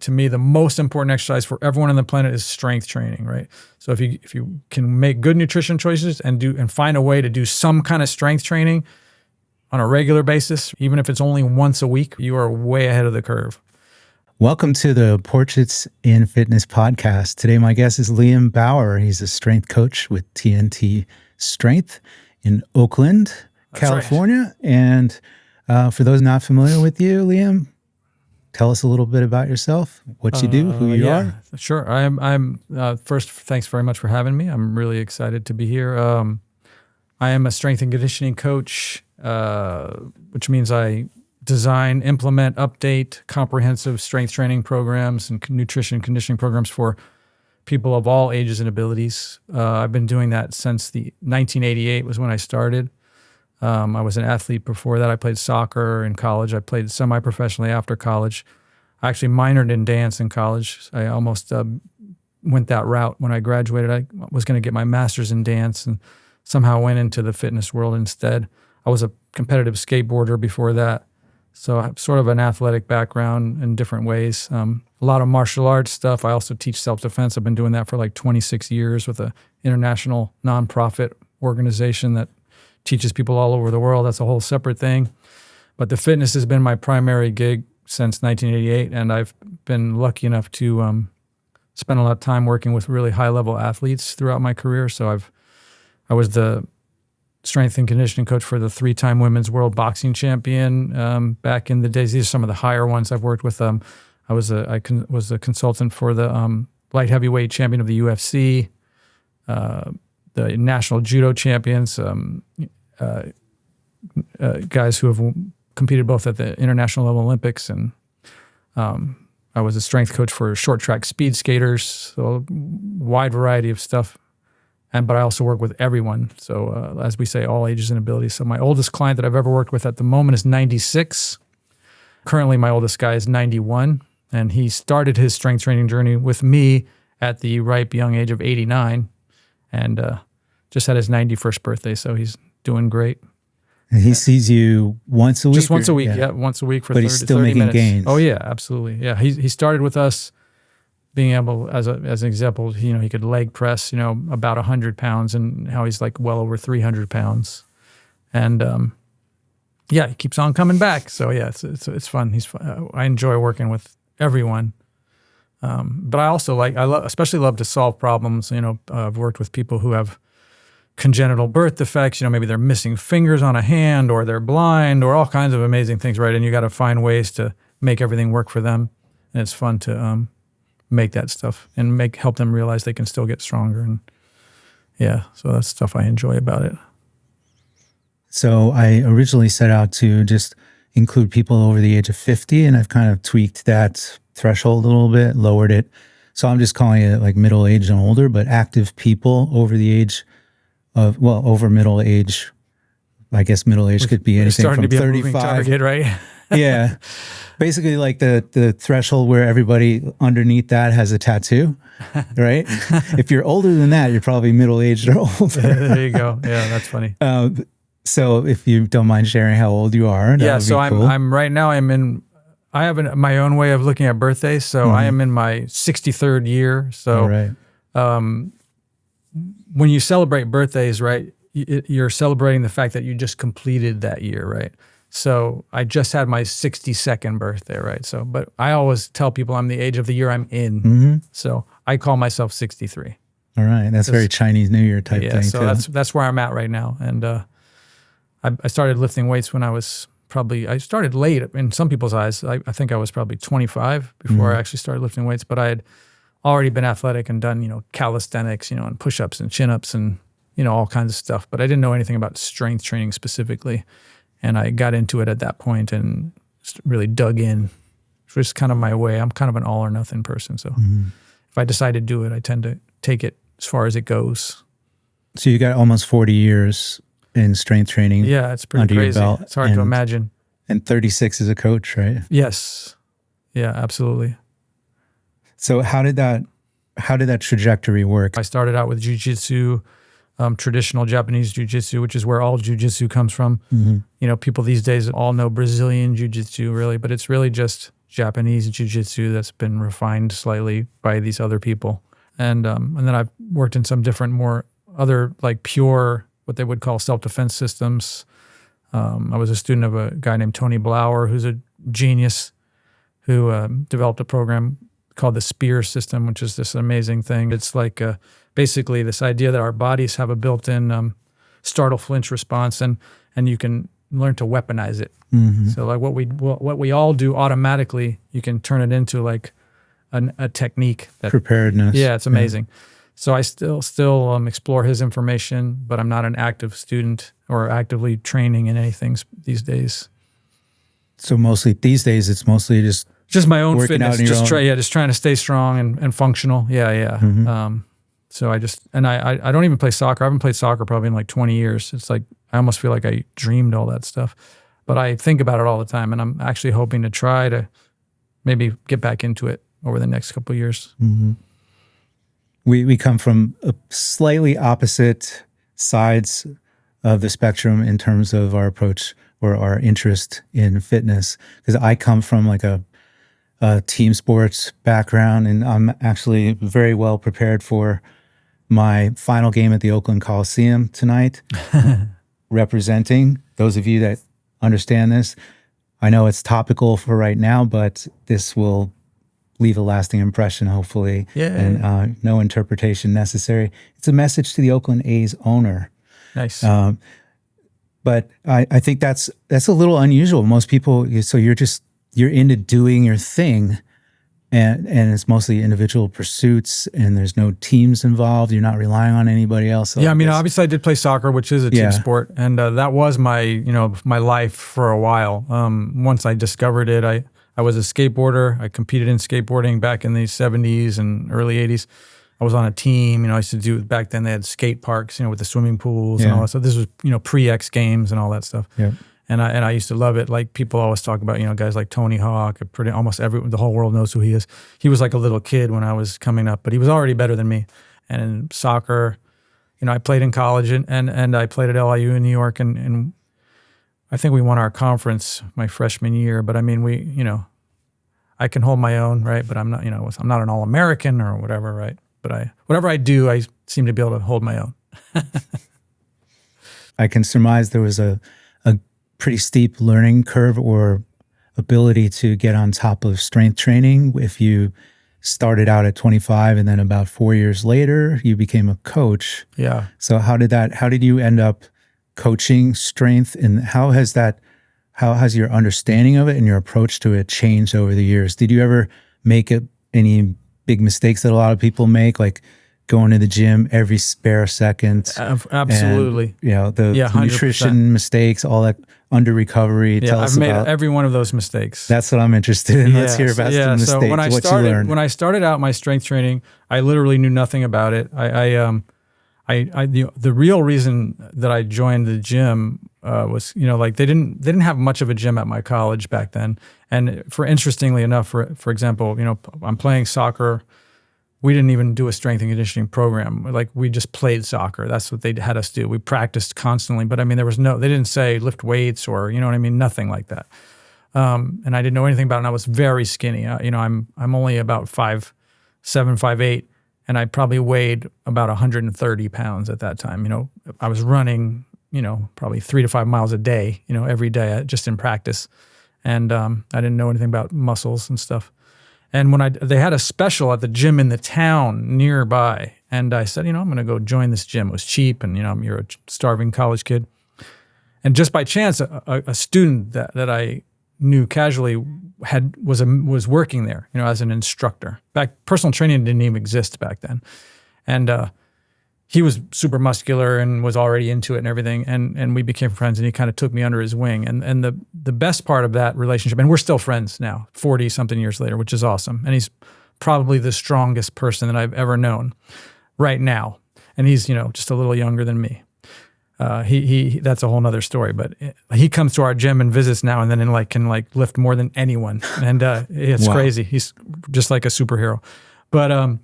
to me, the most important exercise for everyone on the planet is strength training, right? So if you can make good nutrition choices and find a way to do some kind of strength training on a regular basis, even if it's only once a week, you are way ahead of the curve. Welcome to the Portraits in Fitness podcast. Today, my guest is Liam Bauer. He's a strength coach with TNT Strength in Oakland, That's California. Right. And for those not familiar with you, Liam, tell us a little bit about yourself, what you do, who you are. Sure. I'm first, thanks very much for having me. I'm really excited to be here. I am a strength and conditioning coach, which means I design, implement, update comprehensive strength training programs and nutrition conditioning programs for people of all ages and abilities. I've been doing that since 1988 was when I started. I was an athlete before that. I played soccer in college. I played semi-professionally after college. I actually minored in dance in college. I almost went that route when I graduated. I was going to get my master's in dance and somehow went into the fitness world instead. I was a competitive skateboarder before that. So I have sort of an athletic background in different ways. A lot of martial arts stuff. I also teach self-defense. I've been doing that for like 26 years with an international nonprofit organization that teaches people all over the world. That's a whole separate thing. But the fitness has been my primary gig since 1988, and I've been lucky enough to spend a lot of time working with really high-level athletes throughout my career. So I was the strength and conditioning coach for the 3-time women's world boxing champion back in the days. These are some of the higher ones I've worked with. I was a consultant for the light heavyweight champion of the UFC, the national judo champions, guys who have competed both at the international level Olympics, and I was a strength coach for short track speed skaters, so a wide variety of stuff. But I also work with everyone, so as we say, all ages and abilities. So my oldest client that I've ever worked with at the moment is 96. Currently, my oldest guy is 91, and he started his strength training journey with me at the ripe young age of 89. And just had his 91st birthday, so he's doing great. And he sees you once a week? Just once a week, yeah, once a week for 30 minutes. But he's still making gains. Oh, yeah, absolutely. Yeah, he started with us being able, as an example, he could leg press, about 100 pounds, and now he's like well over 300 pounds. And he keeps on coming back. So, yeah, it's fun. He's fun. I enjoy working with everyone. But I also especially love to solve problems. I've worked with people who have congenital birth defects. Maybe they're missing fingers on a hand, or they're blind, or all kinds of amazing things, right? And you got to find ways to make everything work for them. And it's fun to make that stuff and help them realize they can still get stronger. And so that's stuff I enjoy about it. So I originally set out to just include people over the age of 50, and I've kind of tweaked that threshold a little bit, lowered it. So I'm just calling it like middle age and older, but active people over the age of, over middle age. I guess middle age could be anything from 35. Target, right? Yeah. Basically like the threshold where everybody underneath that has a tattoo, right? If you're older than that, you're probably middle aged or older. There you go. Yeah, that's funny. So if you don't mind sharing how old you are, that would be cool. I'm right now, I have my own way of looking at birthdays. So I am in my 63rd year. So when you celebrate birthdays, right, you're celebrating the fact that you just completed that year, right? So I just had my 62nd birthday, right? So, but I always tell people I'm the age of the year I'm in. Mm-hmm. So I call myself 63. All right. That's very Chinese New Year type thing. So that's where I'm at right now. And I started lifting weights when I was I started late in some people's eyes. I think I was probably 25 before I actually started lifting weights, but I had already been athletic and done, calisthenics, and push-ups and chin-ups and, all kinds of stuff. But I didn't know anything about strength training specifically. And I got into it at that point and really dug in. It's just kind of my way. I'm kind of an all or nothing person. So if I decide to do it, I tend to take it as far as it goes. So you got almost 40 years in strength training. Yeah, it's pretty crazy. Your belt. It's hard to imagine. And 36 as a coach, right? Yes. Yeah, absolutely. So how did that trajectory work? I started out with jiu-jitsu, traditional Japanese jiu-jitsu, which is where all jiu-jitsu comes from. Mm-hmm. People these days all know Brazilian jiu-jitsu really, but it's really just Japanese jiu-jitsu that's been refined slightly by these other people. And then I've worked in some different, more other like pure, what they would call self-defense systems. I was a student of a guy named Tony Blauer, who's a genius, who developed a program called the Spear system, which is this amazing thing. It's like basically this idea that our bodies have a built-in startle flinch response, and you can learn to weaponize it. Mm-hmm. So like what we all do automatically, you can turn it into like a technique. Preparedness. Yeah, it's amazing. Yeah. So I still explore his information, but I'm not an active student or actively training in anything these days. So mostly these days, it's mostly just my own fitness, just trying to stay strong and functional. Yeah. Mm-hmm. So I don't even play soccer. I haven't played soccer probably in like 20 years. It's like I almost feel like I dreamed all that stuff, but I think about it all the time, and I'm actually hoping to try to maybe get back into it over the next couple of years. Mm-hmm. We come from slightly opposite sides of the spectrum in terms of our approach or our interest in fitness, because I come from like a team sports background, and I'm actually very well prepared for my final game at the Oakland Coliseum tonight, representing those of you that understand this. I know it's topical for right now, but this will leave a lasting impression, hopefully, and no interpretation necessary. It's a message to the Oakland A's owner. Nice. But I think that's a little unusual. Most people, so you're into doing your thing, and it's mostly individual pursuits, and there's no teams involved. You're not relying on anybody else. Yeah, I mean, obviously I did play soccer, which is a team sport, and that was my life for a while. Once I discovered it, I was a skateboarder. I competed in skateboarding back in the 70s and early 80s. I was on a team. I used to do, back then they had skate parks, with the swimming pools and all that stuff. This was, pre-X Games and all that stuff. Yeah. And I used to love it. Like people always talk about, guys like Tony Hawk. The whole world knows who he is. He was like a little kid when I was coming up, but he was already better than me. And in soccer, I played in college and I played at LIU in New York, and I think we won our conference my freshman year. But I mean, I can hold my own, right? But I'm not, I'm not an All-American or whatever, right? But whatever I do, I seem to be able to hold my own. I can surmise there was a pretty steep learning curve or ability to get on top of strength training if you started out at 25 and then about 4 years later you became a coach. Yeah. So how did you end up coaching strength, and how has your understanding of it and your approach to it changed over the years? Did you ever make any big mistakes that a lot of people make, like going to the gym every spare second? Absolutely. And, the nutrition mistakes, all that, under recovery. Yeah, I've made every one of those mistakes. That's what I'm interested in. Let's hear about the mistakes. So when I started out my strength training, I literally knew nothing about it. The real reason that I joined the gym was, like they didn't have much of a gym at my college back then. And interestingly enough, for example, I'm playing soccer. We didn't even do a strength and conditioning program. Like we just played soccer. That's what they had us do. We practiced constantly, but I mean, they didn't say lift weights or, nothing like that. And I didn't know anything about it. And I was very skinny. I'm only about 5'7", 5'8", and I probably weighed about 130 pounds at that time. I was running, probably 3 to 5 miles a day, every day just in practice. And I didn't know anything about muscles and stuff. And when they had a special at the gym in the town nearby, and I said, I'm going to go join this gym. It was cheap, and you're a starving college kid. And just by chance, a student that I knew casually was working there, as an instructor. Personal training didn't even exist back then, and he was super muscular and was already into it and everything. And we became friends, and he kind of took me under his wing. And the best part of that relationship, and we're still friends now, 40 something years later, which is awesome. And he's probably the strongest person that I've ever known right now. And he's, just a little younger than me. He that's a whole nother story, but he comes to our gym and visits now and then and can lift more than anyone. And it's crazy. He's just like a superhero. But,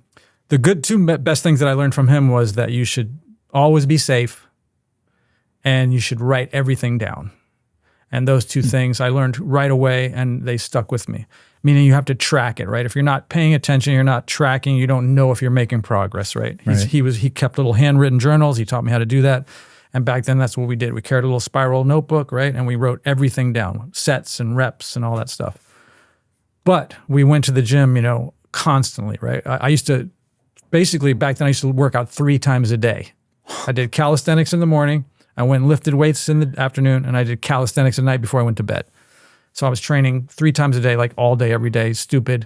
the two best things that I learned from him was that you should always be safe and you should write everything down. And those two things I learned right away, and they stuck with me. meaning you have to track it, right? If you're not paying attention, you're not tracking, you don't know if you're making progress, right? He kept little handwritten journals. He taught me how to do that. And back then, that's what we did. We carried a little spiral notebook, right? And we wrote everything down, sets and reps and all that stuff. But we went to the gym, constantly, right? I used to, basically back then I used to work out 3 times a day. I did calisthenics in the morning. I went and lifted weights in the afternoon, and I did calisthenics at night before I went to bed. So I was training 3 times a day, like all day, every day, stupid.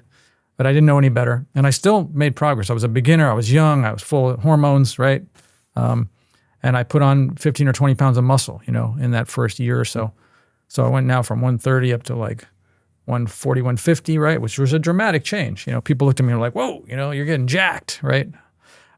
But I didn't know any better. And I still made progress. I was a beginner. I was young. I was full of hormones, right? And I put on 15 or 20 pounds of muscle, in that first year or so. So I went now from 130 up to like 140, 150, right? Which was a dramatic change. People looked at me and were like, whoa, you're getting jacked, right?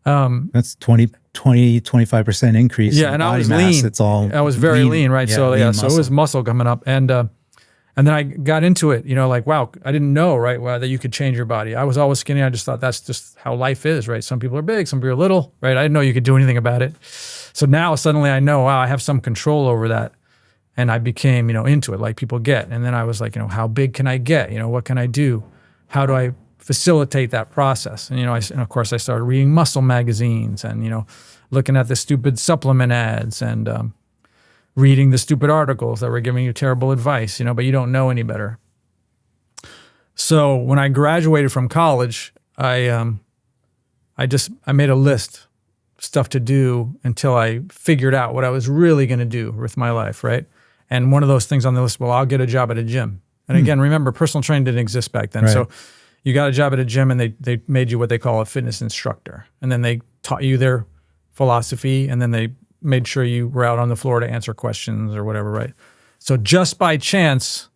That's 25% increase. Yeah, and I was lean. I was very lean, right? Yeah, so lean so it was muscle coming up. And then I got into it, like, wow, I didn't know, right, that you could change your body. I was always skinny. I just thought that's just how life is, right? Some people are big, some people are little, right? I didn't know you could do anything about it. So now suddenly I know, wow, I have some control over that. And I became, into it like people get. And then I was like, how big can I get? What can I do? How do I facilitate that process? And, and of course I started reading muscle magazines and, looking at the stupid supplement ads and reading the stupid articles that were giving you terrible advice, but you don't know any better. So when I graduated from college, I made a list of stuff to do until I figured out what I was really going to do with my life, right? And one of those things on the list, well, I'll get a job at a gym. And again, remember, personal training didn't exist back then. Right. So you got a job at a gym and they made you what they call a fitness instructor. And then they taught you their philosophy, and then they made sure you were out on the floor to answer questions or whatever, right? So just by chance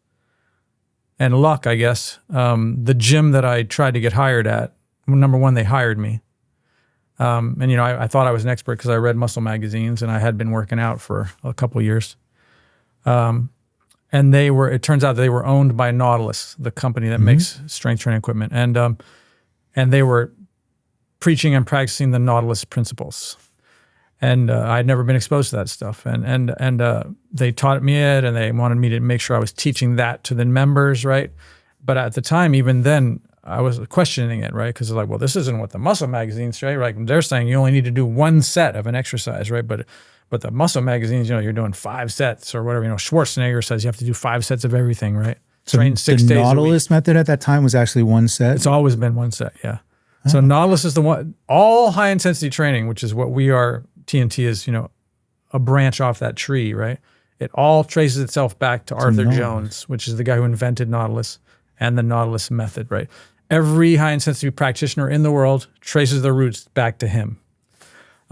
and luck, I guess, the gym that I tried to get hired at, number one, they hired me. And, I thought I was an expert because I read muscle magazines and I had been working out for a couple years. And it turns out they were owned by Nautilus, the company that makes strength training equipment. And they were preaching and practicing the Nautilus principles. And I'd never been exposed to that stuff. And they taught me it, and they wanted me to make sure I was teaching that to the members, right? But at the time, even then, I was questioning it, right? Because it's like, well, this isn't what the muscle magazines say, right? They're saying you only need to do 1 set of an exercise, right? But the muscle magazines, you're doing 5 sets or whatever. Schwarzenegger says you have to do 5 sets of everything, right? So train 6 days a week. The Nautilus method at that time was actually 1 set? It's always been 1 set, yeah. Oh. So Nautilus is the one, all high intensity training, which is what we are, TNT is, a branch off that tree, right? It all traces itself back to Arthur Jones, which is the guy who invented Nautilus and the Nautilus method, right? Every high intensity practitioner in the world traces their roots back to him.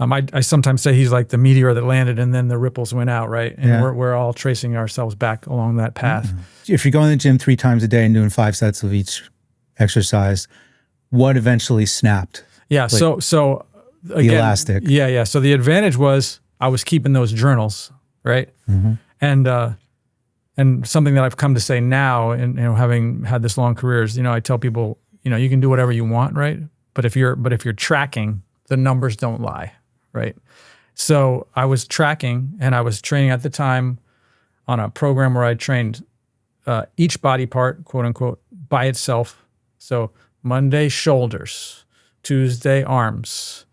I sometimes say he's like the meteor that landed and then the ripples went out, right? And we're all tracing ourselves back along that path. If you're going to the gym 3 times a day and doing 5 sets of each exercise, what eventually snapped? Yeah, like so again, the elastic. Yeah. So the advantage was I was keeping those journals, right? And something that I've come to say now, and having had this long career, is I tell people, you can do whatever you want, right? But if you're tracking, the numbers don't lie, right? So I was tracking, and I was training at the time on a program where I trained each body part, quote unquote, by itself. So Monday, shoulders, Tuesday, arms,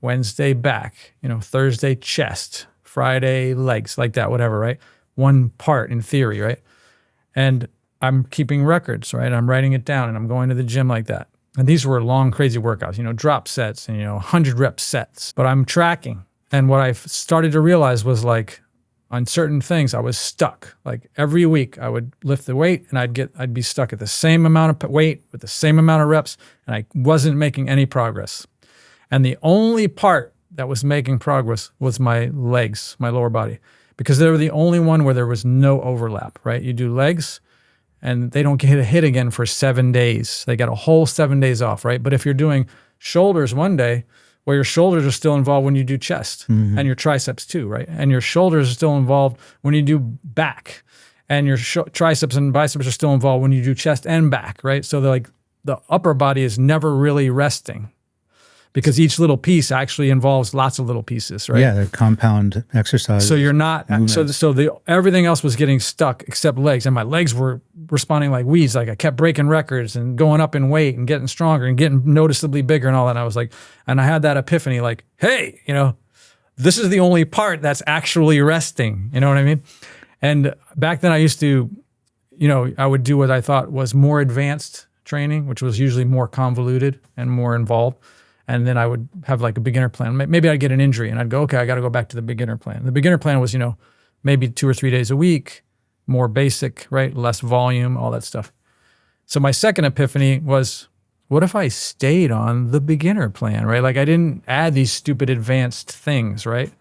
Wednesday, back, Thursday, chest, Friday, legs, like that, whatever, right? 1 part in theory, right? And I'm keeping records, right? I'm writing it down, and I'm going to the gym like that. And these were long, crazy workouts, drop sets and, 100 rep sets. But I'm tracking. And what I started to realize was, like, on certain things, I was stuck. Like every week I would lift the weight and I'd be stuck at the same amount of weight with the same amount of reps, and I wasn't making any progress. And the only part that was making progress was my legs, my lower body, because they were the only one where there was no overlap, right? You do legs and they don't get a hit again for 7 days. They got a whole 7 days off, right? But if you're doing shoulders one day, well, your shoulders are still involved when you do chest, and your triceps too, right? And your shoulders are still involved when you do back, and your triceps and biceps are still involved when you do chest and back, right? So they're like, the upper body is never really resting. because each little piece actually involves lots of little pieces, right? Yeah, the compound exercise. So you're not, everything else was getting stuck except legs. And my legs were responding like weeds. Like I kept breaking records and going up in weight and getting stronger and getting noticeably bigger and all that. And I was like, and I had that epiphany like, hey, this is the only part that's actually resting. You know what I mean? And back then I used to, I would do what I thought was more advanced training, which was usually more convoluted and more involved. And then I would have like a beginner plan. Maybe I'd get an injury and I'd go, okay, I got to go back to the beginner plan. The beginner plan was, maybe 2 or 3 days a week, more basic, right? Less volume, all that stuff. So my second epiphany was, what if I stayed on the beginner plan, right? Like I didn't add these stupid advanced things, right?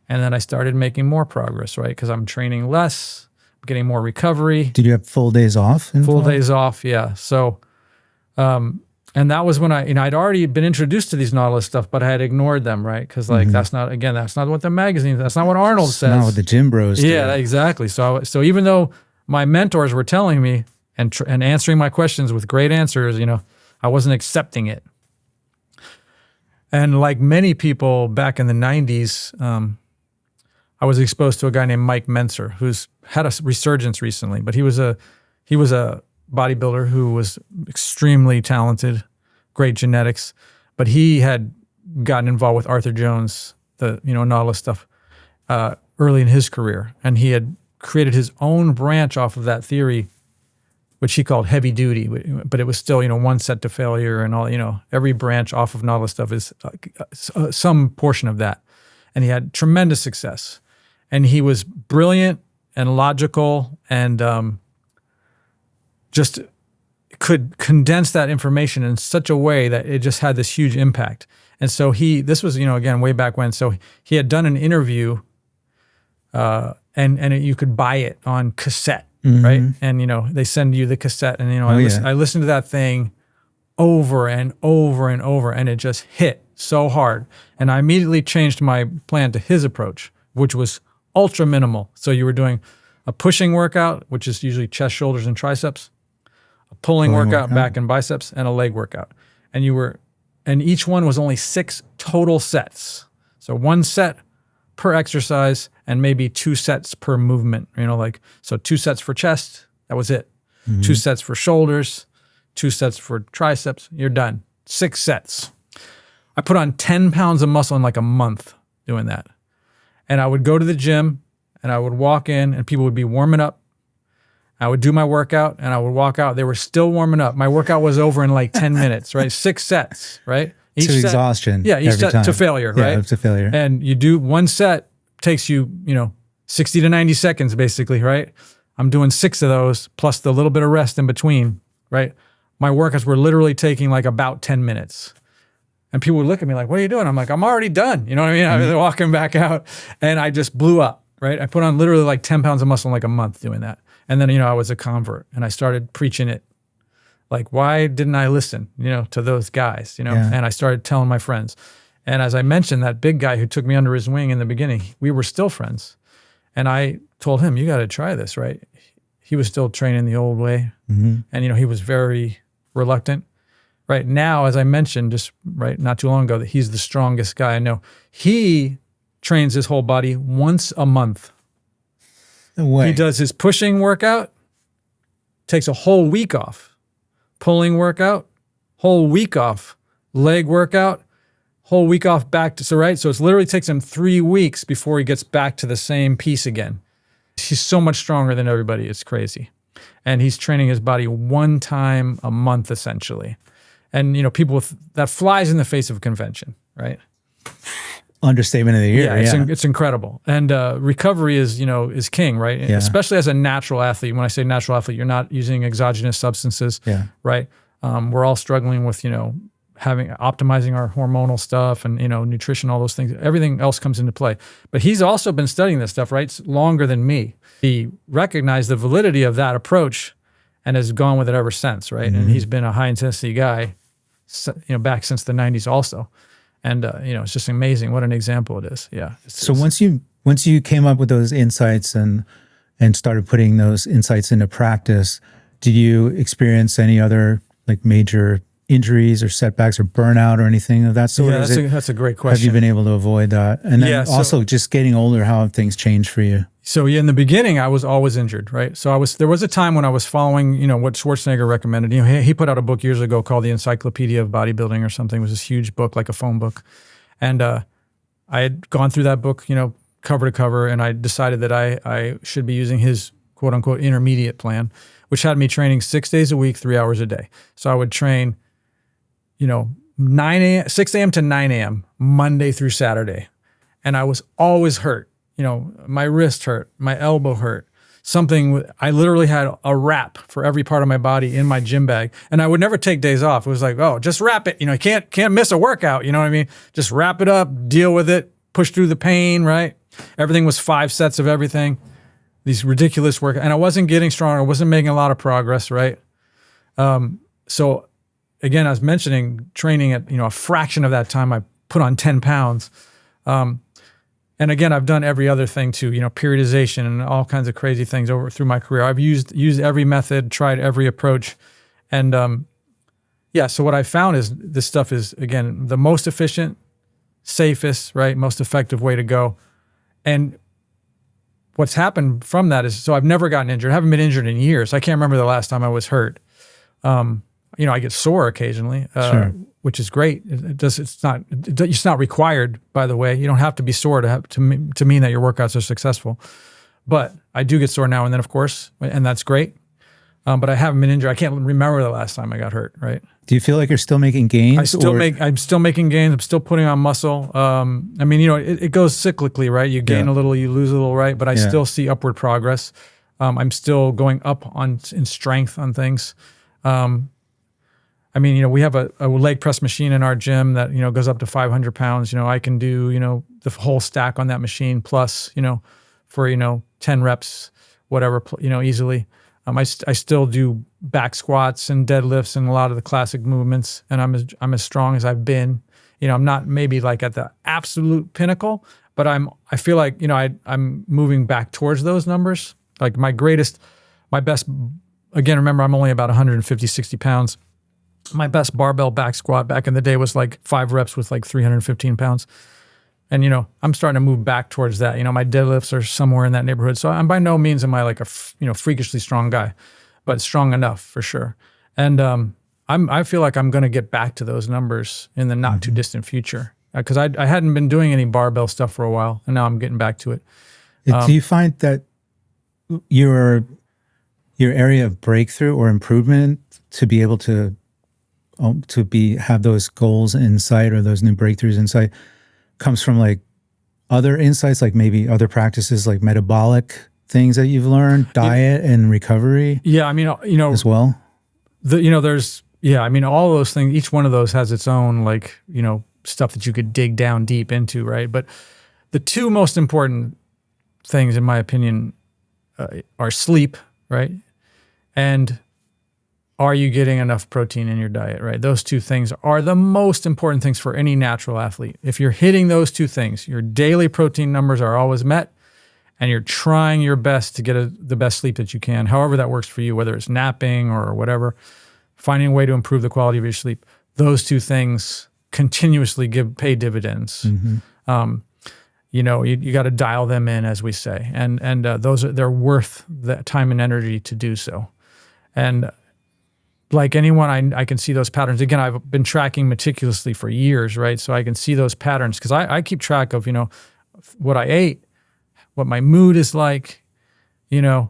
And then I started making more progress, right? Because I'm training less, getting more recovery. Did you have full days off? Full days off, yeah. So, and that was when I'd already been introduced to these Nautilus stuff, but I had ignored them, right? Because that's not what the magazine, that's not what Arnold says. Not what the gym bros do. Yeah, exactly. So even though my mentors were telling me and answering my questions with great answers, I wasn't accepting it. And like many people back in the 90s, I was exposed to a guy named Mike Mentzer, who's had a resurgence recently, but he was a bodybuilder who was extremely talented, great genetics, but he had gotten involved with Arthur Jones, the Nautilus stuff, early in his career, and he had created his own branch off of that theory, which he called heavy duty, but it was still one set to failure and all. Every branch off of Nautilus stuff is some portion of that, and he had tremendous success, and he was brilliant and logical and just could condense that information in such a way that it just had this huge impact. And so this was, again, way back when. So he had done an interview and you could buy it on cassette, right? And, they send you the cassette and, I listened to that thing over and over and over, and it just hit so hard. And I immediately changed my plan to his approach, which was ultra minimal. So you were doing a pushing workout, which is usually chest, shoulders, and triceps, a pulling workout, back and biceps, and a leg workout. And each one was only 6 total sets. So 1 set per exercise and maybe 2 sets per movement, so 2 sets for chest, that was it. 2 sets for shoulders, 2 sets for triceps, you're done. 6 sets. I put on 10 pounds of muscle in like a month doing that. And I would go to the gym and I would walk in and people would be warming up. I would do my workout and I would walk out. They were still warming up. My workout was over in like 10 minutes, right? 6 sets, right? Each to set, exhaustion. Yeah, each set to failure, right? Yeah, to failure. And you do 1 set, takes you, 60 to 90 seconds basically, right? I'm doing 6 of those plus the little bit of rest in between, right? My workouts were literally taking like about 10 minutes. And people would look at me like, what are you doing? I'm like, I'm already done. You know what I mean? I was walking back out and I just blew up, right? I put on literally like 10 pounds of muscle in like a month doing that. And then, I was a convert and I started preaching it. Like, why didn't I listen, to those guys, And I started telling my friends. And as I mentioned, that big guy who took me under his wing in the beginning, we were still friends. And I told him, you got to try this, right? He was still training the old way. And, he was very reluctant. Right now, as I mentioned, just not too long ago, that he's the strongest guy I know. He trains his whole body once a month. No way. He does his pushing workout, takes a whole week off. Pulling workout, whole week off. Leg workout, whole week off back to, so it literally takes him 3 weeks before he gets back to the same piece again. He's so much stronger than everybody. It's crazy. And he's training his body 1 time a month, essentially. And, people that flies in the face of convention, right? Understatement of the year. Yeah, it's incredible. And recovery is king, right? Yeah. Especially as a natural athlete. When I say natural athlete, you're not using exogenous substances, right? We're all struggling with, optimizing our hormonal stuff and, nutrition, all those things. Everything else comes into play. But he's also been studying this stuff, right? It's longer than me. He recognized the validity of that approach and has gone with it ever since, right? And he's been a high intensity guy, back since the 90s also. And, it's just amazing what an example it is. Yeah. So once you came up with those insights and started putting those insights into practice, did you experience any other like major injuries or setbacks or burnout or anything of that sort? Yeah, that's a great question. Have you been able to avoid that? And then also just getting older, how have things changed for you? So in the beginning, I was always injured, right? So there was a time when I was following, what Schwarzenegger recommended. He put out a book years ago called The Encyclopedia of Bodybuilding or something. It was this huge book, like a phone book. And I had gone through that book, cover to cover, and I decided that I should be using his quote unquote intermediate plan, which had me training 6 days a week, 3 hours a day. So I would train 6 a.m. to 9 a.m. Monday through Saturday. And I was always hurt. My wrist hurt, my elbow hurt. I literally had a wrap for every part of my body in my gym bag. And I would never take days off. It was like, oh, just wrap it. You can't miss a workout. You know what I mean? Just wrap it up, deal with it, push through the pain, right? Everything was 5 sets of everything. These ridiculous work. And I wasn't getting strong. I wasn't making a lot of progress, right? So again, I was mentioning training at, a fraction of that time. I put on 10 pounds. And again, I've done every other thing too, periodization and all kinds of crazy things through my career. I've used every method, tried every approach. And so what I found is this stuff is, again, the most efficient, safest, right, most effective way to go. And what's happened from that is, so I've never gotten injured. I haven't been injured in years. I can't remember the last time I was hurt. I get sore occasionally, sure. Which is great. It's not required, by the way. You don't have to be sore to mean that your workouts are successful. But I do get sore now and then, of course, and that's great. But I haven't been injured. I can't remember the last time I got hurt, right? Do you feel like you're still making gains? I'm still making gains. I'm still putting on muscle. It goes cyclically, right? You gain a little, you lose a little, right? But I still see upward progress. I'm still going up in strength on things. We have a leg press machine in our gym that, goes up to 500 pounds. I can do, the whole stack on that machine plus, for, 10 reps, whatever, easily. I still do back squats and deadlifts and a lot of the classic movements, and I'm as strong as I've been. I'm not maybe like at the absolute pinnacle, but I feel like, I'm moving back towards those numbers. Like my best, again, remember I'm only about 150, 60 pounds. My best barbell back squat back in the day was like 5 reps with like 315 pounds. And, I'm starting to move back towards that. My deadlifts are somewhere in that neighborhood. So I'm by no means am I like a, freakishly strong guy, but strong enough for sure. And I feel like I'm going to get back to those numbers in the not too distant future because I hadn't been doing any barbell stuff for a while, and now I'm getting back to it. Do you find that your area of breakthrough or improvement to be able to have those goals in sight or those new breakthroughs in sight comes from like other insights, like maybe other practices, like metabolic things that you've learned, diet and recovery? Yeah. As well. All those things, each one of those has its own, like, stuff that you could dig down deep into. Right. But the two most important things, in my opinion, are sleep, right? And are you getting enough protein in your diet, right? Those two things are the most important things for any natural athlete. If you're hitting those two things, your daily protein numbers are always met, and you're trying your best to get the best sleep that you can, however that works for you, whether it's napping or whatever, finding a way to improve the quality of your sleep. Those two things continuously pay dividends. Mm-hmm. You got to dial them in, as we say, and they're worth the time and energy to do so. And like anyone, I can see those patterns. Again, I've been tracking meticulously for years, right? So I can see those patterns because I keep track of, what I ate, what my mood is like, So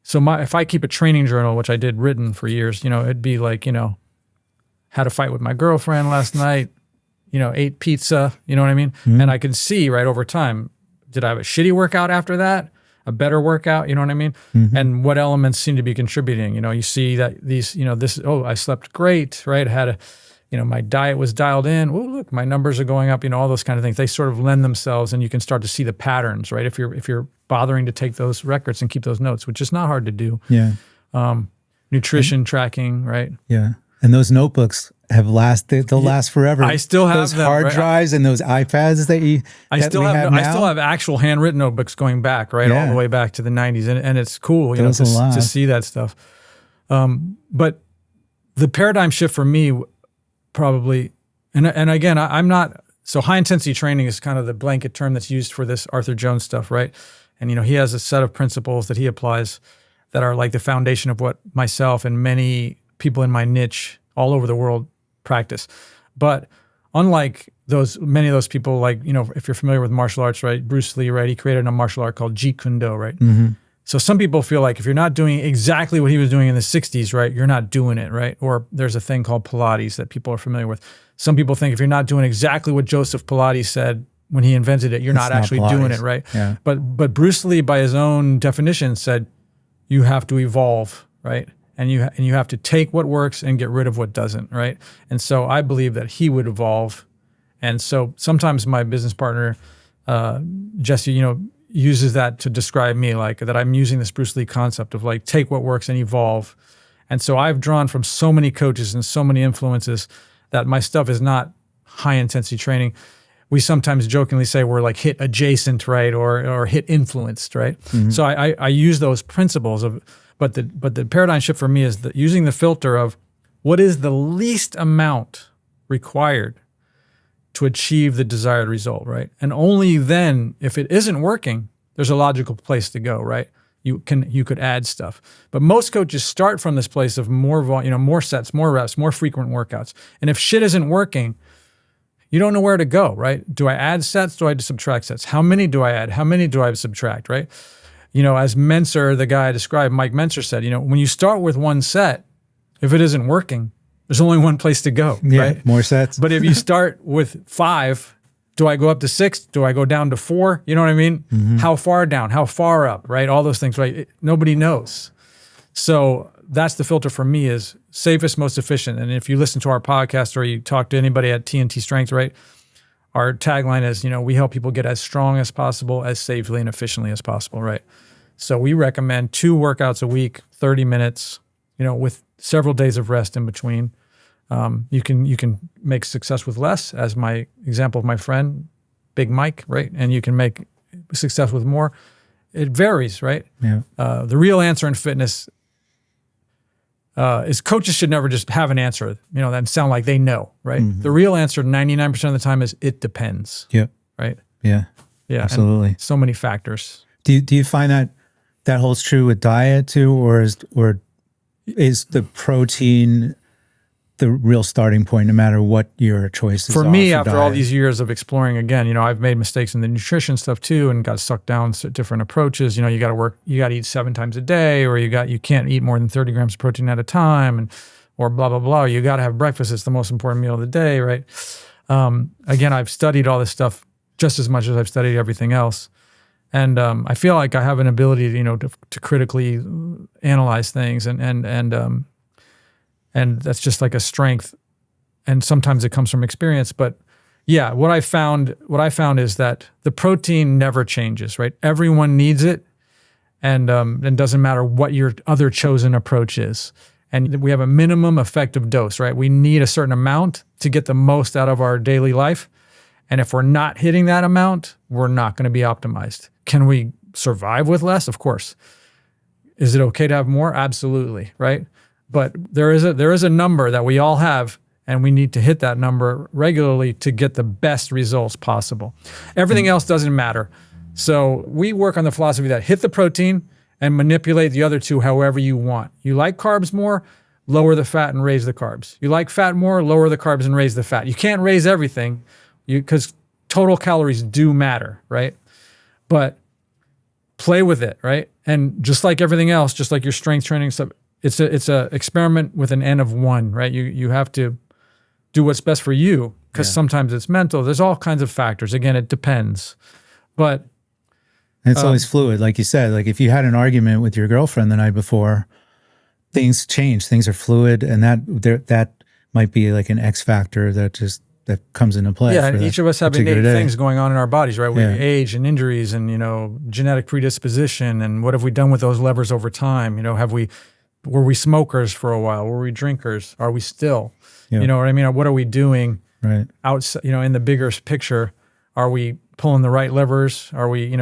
if I keep a training journal, which I did written for years, it'd be like, had a fight with my girlfriend last night, ate pizza, you know what I mean? Mm-hmm. And I can see right over time, did I have a shitty workout after that? A better workout, you know what I mean? Mm-hmm. And what elements seem to be contributing? You see that these, I slept great, right? I had my diet was dialed in. Oh, look, my numbers are going up, all those kind of things. They sort of lend themselves, and you can start to see the patterns, right? If you're bothering to take those records and keep those notes, which is not hard to do. Yeah. Nutrition tracking, right? Yeah. And those notebooks have they'll last forever. I still have those them, hard right? drives and those iPads I still have actual handwritten notebooks going back, right? All the way back to the 90s. And it's cool, to see that stuff. But the paradigm shift for me probably, and again, I'm not, so high intensity training is kind of the blanket term that's used for this Arthur Jones stuff, right? And, he has a set of principles that he applies that are like the foundation of what myself and many people in my niche all over the world practice. But unlike many of those people, like, if you're familiar with martial arts, right? Bruce Lee, right? He created a martial art called Jeet Kune Do, right? Mm-hmm. So some people feel like if you're not doing exactly what he was doing in the 60s, right, you're not doing it, right? Or there's a thing called Pilates that people are familiar with. Some people think if you're not doing exactly what Joseph Pilates said when he invented it, you're not actually doing it, right? Yeah. But Bruce Lee, by his own definition, said you have to evolve, right? And you have to take what works and get rid of what doesn't, right? And so I believe that he would evolve. And so sometimes my business partner, Jesse, uses that to describe me, like that I'm using this Bruce Lee concept of like take what works and evolve. And so I've drawn from so many coaches and so many influences that my stuff is not high intensity training. We sometimes jokingly say we're like HIIT adjacent, right? Or HIIT influenced, right? Mm-hmm. So I use those principles but the paradigm shift for me is that using the filter of what is the least amount required to achieve the desired result, right? And only then, if it isn't working, there's a logical place to go, right? You could add stuff. But most coaches start from this place of more volume, more sets, more reps, more frequent workouts. And if shit isn't working, you don't know where to go, right? Do I add sets? Do I subtract sets? How many do I add? How many do I subtract, right? As Menser, the guy I described, Mike Menser said, when you start with one set, if it isn't working, there's only one place to go, right? More sets. But if you start with 5, do I go up to 6? Do I go down to 4? You know what I mean? Mm-hmm. How far down? How far up, right? All those things, right? Nobody knows. So that's the filter for me is safest, most efficient. And if you listen to our podcast or you talk to anybody at TNT Strength, right? Our tagline is, we help people get as strong as possible, as safely and efficiently as possible, right? So we recommend 2 workouts a week, 30 minutes, with several days of rest in between. You can make success with less, as my example of my friend, Big Mike, right? And you can make success with more. It varies, right? Yeah. The real answer in fitness is coaches should never just have an answer, that sound like they know, right? Mm-hmm. The real answer 99% of the time is it depends. Yeah. Right? Yeah. Yeah. Absolutely. So many factors. Do you find that holds true with diet too, or is the protein the real starting point, no matter what your choices are? For me, after all these years of exploring, again, I've made mistakes in the nutrition stuff too, and got sucked down to different approaches. You got to eat 7 times a day, or you can't eat more than 30 grams of protein at a time, or blah blah blah. You got to have breakfast; it's the most important meal of the day, right? Again, I've studied all this stuff just as much as I've studied everything else, and I feel like I have an ability, to critically analyze things, and that's just like a strength. And sometimes it comes from experience. But yeah, what I found is that the protein never changes, right? Everyone needs it. And it doesn't matter what your other chosen approach is. And we have a minimum effective dose, right? We need a certain amount to get the most out of our daily life. And if we're not hitting that amount, we're not going to be optimized. Can we survive with less? Of course. Is it okay to have more? Absolutely, right? But there is a number that we all have, and we need to hit that number regularly to get the best results possible. Everything else doesn't matter. So we work on the philosophy that hit the protein and manipulate the other 2 however you want. You like carbs more, lower the fat and raise the carbs. You like fat more, lower the carbs and raise the fat. You can't raise everything because total calories do matter, right? But play with it, right? And just like everything else, just like your strength training stuff, it's a experiment with an N of 1, right? You have to do what's best for you, because sometimes it's mental. There's all kinds of factors. Again, it depends. But it's always fluid. Like you said, like if you had an argument with your girlfriend the night before, things change. Things are fluid, and that might be like an X factor that comes into play. Yeah, and each of us have innate things going on in our bodies, right? We age and injuries and, genetic predisposition, and what have we done with those levers over time? Were we smokers for a while? Were we drinkers? Are we still? You know what I mean? What are we doing outside, in the bigger picture? Are we pulling the right levers? Are we,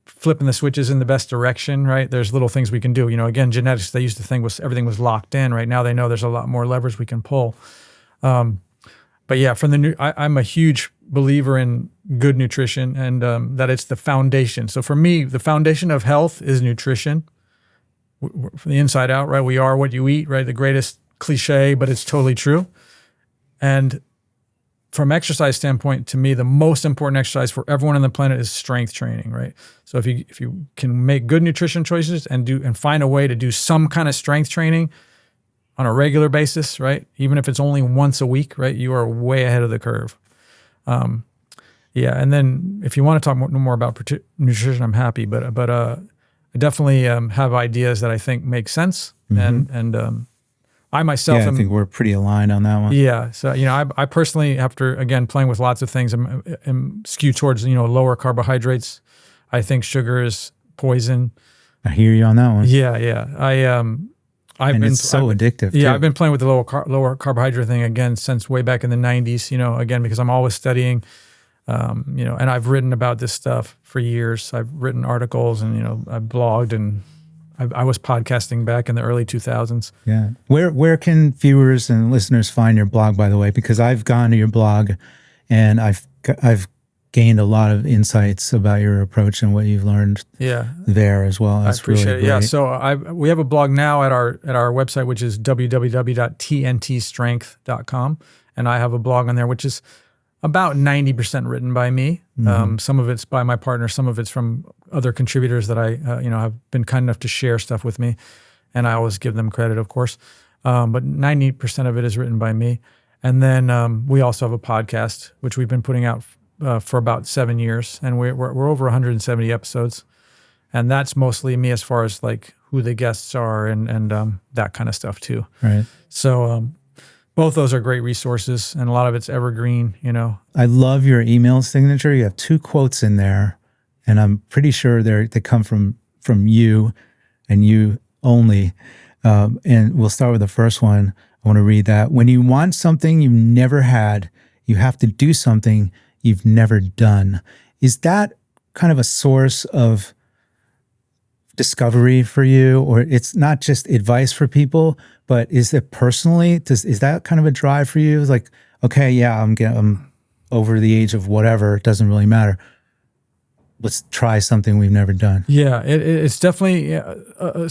flipping the switches in the best direction, right? There's little things we can do. Again, genetics, they used to think everything was locked in. Right now they know there's a lot more levers we can pull. But yeah, I'm a huge believer in good nutrition and that it's the foundation. So for me, the foundation of health is nutrition from the inside out, right? We are what you eat, right? The greatest cliche, but it's totally true. And from exercise standpoint, to me, the most important exercise for everyone on the planet is strength training, right? So if you can make good nutrition choices and find a way to do some kind of strength training on a regular basis, right? Even if it's only once a week, right? You are way ahead of the curve. And then if you want to talk more about nutrition, I'm happy. But I definitely have ideas that I think make sense, and I myself, I think we're pretty aligned on that one. Yeah. So I personally, after again playing with lots of things, am skewed towards lower carbohydrates. I think sugar is poison. I hear you on that one. Yeah. It's so addictive. Yeah, I've been playing with the lower carbohydrate thing again since way back in the 90s, again, because I'm always studying, and I've written about this stuff for years. I've written articles and, I've blogged and I was podcasting back in the early 2000s. Yeah. Where can viewers and listeners find your blog, by the way? Because I've gone to your blog and I've gained a lot of insights about your approach and what you've learned there as well. That's I appreciate really it. great. Yeah. So we have a blog now at our website, which is www.tntstrength.com. And I have a blog on there, which is about 90% written by me. Some of it's by my partner. Some of it's from other contributors that I have been kind enough to share stuff with me. And I always give them credit, of course. But 90% of it is written by me. And then we also have a podcast, which we've been putting out for about 7 years, and we're over 170 episodes, and that's mostly me as far as like who the guests are and that kind of stuff too. Right. So both those are great resources, and a lot of it's evergreen. I love your email signature. You have 2 quotes in there, and I'm pretty sure they come from you and you only. And we'll start with the first one. I want to read that. When you want something you've never had, you have to do something you've never done. Is that kind of a source of discovery for you, or it's not just advice for people, but is it personally, is that kind of a drive for you? It's like, okay, yeah, I'm over the age of whatever, it doesn't really matter. Let's try something we've never done. Yeah, it's definitely a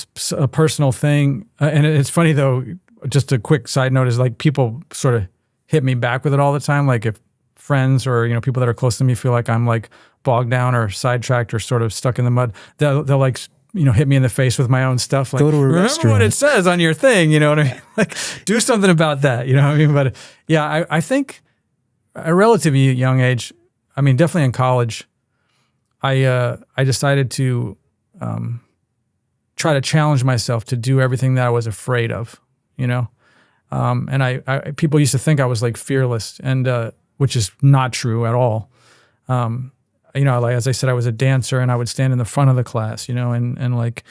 personal thing. And it's funny though, just a quick side note is like people sort of hit me back with it all the time. Like if friends or people that are close to me feel like I'm like bogged down or sidetracked or sort of stuck in the mud, they'll like hit me in the face with my own stuff. Like, go to a remember restaurant. what it says on your thing, you know what I mean? Like, do something about that, you know what I mean? But yeah, I think at a relatively young age, I mean, definitely in college, I decided to try to challenge myself to do everything that I was afraid of, and I people used to think I was like fearless, and which is not true at all. Like as I said, I was a dancer, and I would stand in the front of the class, and like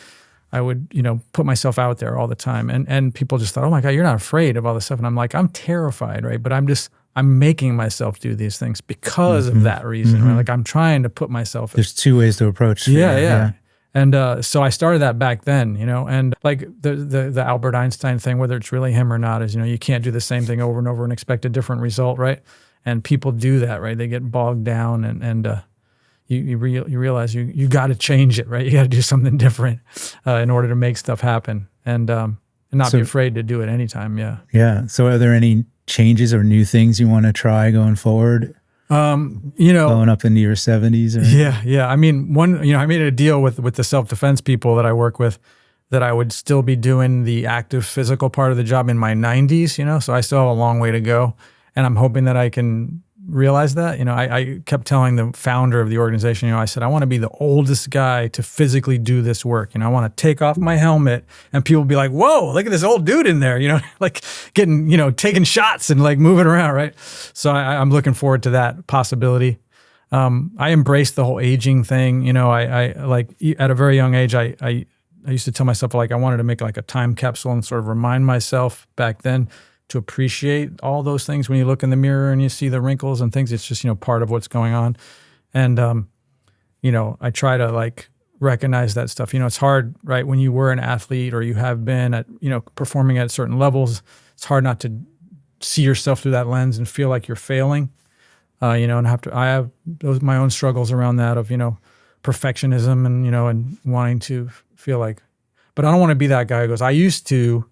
I would, put myself out there all the time, and people just thought, oh my God, you're not afraid of all this stuff, and I'm like, I'm terrified, right? But I'm making myself do these things because of that reason, right? Like I'm trying to put myself. There's 2 ways to approach fear. Yeah. And so I started that back then, and like the Albert Einstein thing, whether it's really him or not, is, you can't do the same thing over and over and expect a different result, right? And people do that, right? They get bogged down, and you realize you got to change it, right? You got to do something different in order to make stuff happen, and not be afraid to do it anytime. Yeah. Yeah. So are there any changes or new things you want to try going forward? Going up into your 70s? Or? Yeah. I mean, I made a deal with the self-defense people that I work with that I would still be doing the active physical part of the job in my 90s, so I still have a long way to go. And I'm hoping that I can realize that. I kept telling the founder of the organization, I said, I want to be the oldest guy to physically do this work. I want to take off my helmet and people be like, whoa, look at this old dude in there, like getting, taking shots and like moving around, right? So I'm looking forward to that possibility. I embraced the whole aging thing. I like at a very young age, I used to tell myself like I wanted to make like a time capsule and sort of remind myself back then to appreciate all those things. When you look in the mirror and you see the wrinkles and things, it's just, part of what's going on. And, I try to like recognize that stuff. It's hard, right? When you were an athlete or you have been at, performing at certain levels, it's hard not to see yourself through that lens and feel like you're failing. I have my own struggles around that of, perfectionism and, and wanting to feel like, but I don't want to be that guy who goes, I used to,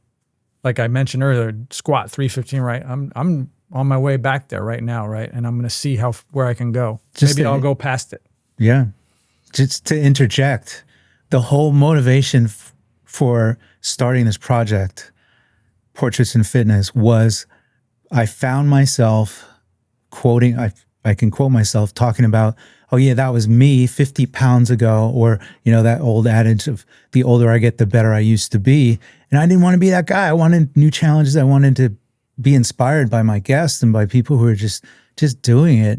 like I mentioned earlier, squat 315, right? I'm on my way back there right now, right? And I'm going to see where I can go. Maybe I'll go past it. Yeah. Just to interject, the whole motivation for starting this project, Portraits in Fitness, was I found myself quoting, I can quote myself talking about, oh yeah, that was me 50 pounds ago, or, that old adage of the older I get, the better I used to be. And I didn't want to be that guy. I wanted new challenges. I wanted to be inspired by my guests and by people who are just doing it.